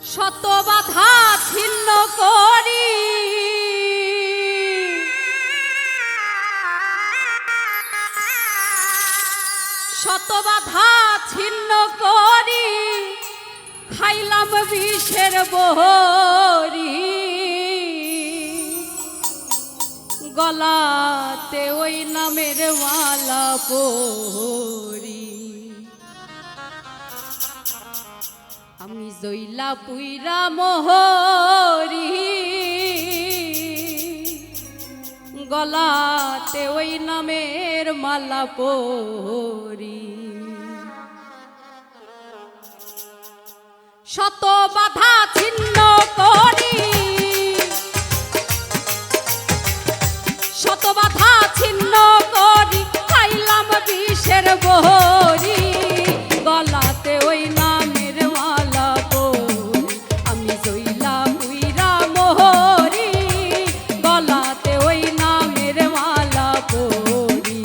শত বাধা ছিন্ন করি শত বাধা ছিন্ন করি খাইলাম বিষের বহরি গলাতে ওই নামের মালা পরি আমি জইলা পুইরা মোহরি গলাতে ওই নামের মালা পরি শত বাধা ছিন্ন করি শত বাধা ছিন্ন করি খাইলাম বিষের বহরি গলাতে ওই নামের মালা পরি আমি জইলা পুইরা মোহরি গলাতে ওই নামের মালা পরি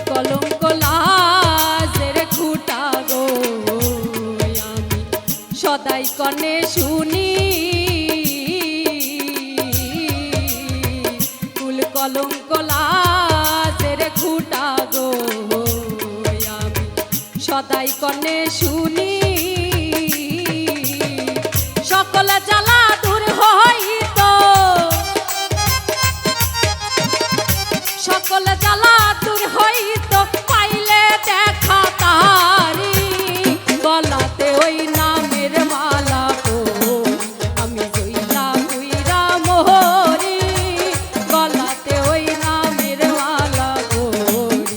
কলঙ্ক লাজের খুঁটা গো আমি সদাই কনে শুনি কুল কলঙ্ক লাজের খুঁটা গো আমি সদাই কনে শুনি সকল জ্বালা দূর হইত সকল জ্বালা দূর হইত পাইলে দেখা তারি গলাতে ওই নামের মালা পরি আমি জইলা পুইরা মোহরি গলাতে ওই নামের মালা পরি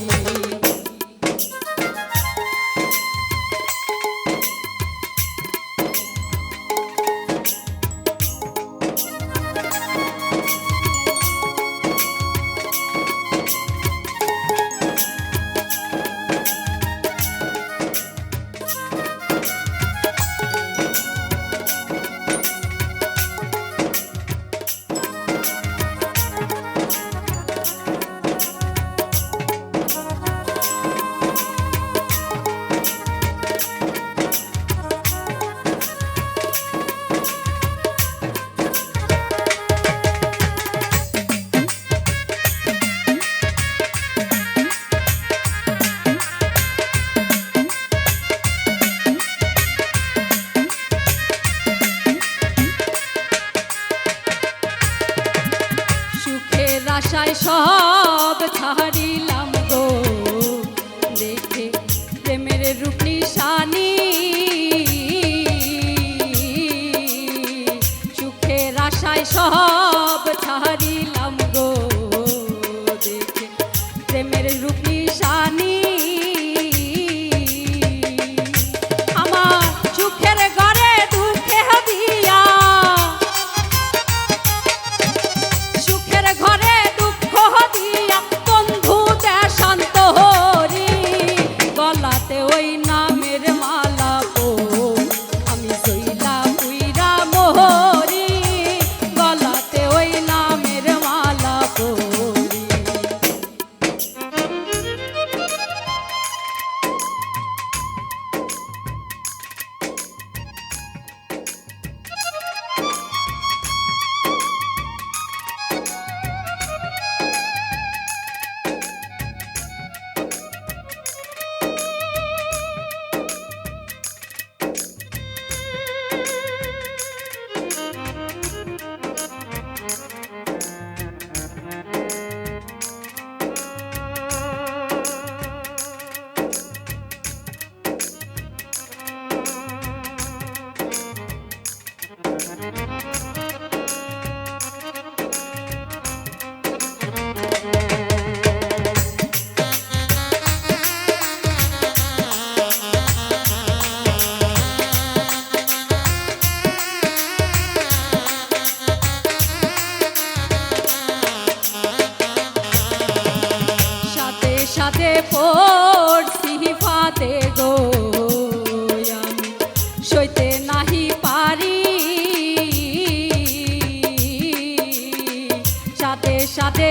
আশায় সব ছাড়িলাম গো দেখে প্রেমের রূপ নিশানি সুখের আশায় সব ছাড়িলাম গো দেখে প্রেমের রূপ নিশানি আমার সুখের ঘরে দুঃখে দিয়া সুখের ঘরে গলাতে ওই নামের মালা পরি আমি জইলা পুইরা মোহরি গলাতে ওই নামের পড়ছি ফাতে গো আমি সইতে নাহি পারি সাথে সাথে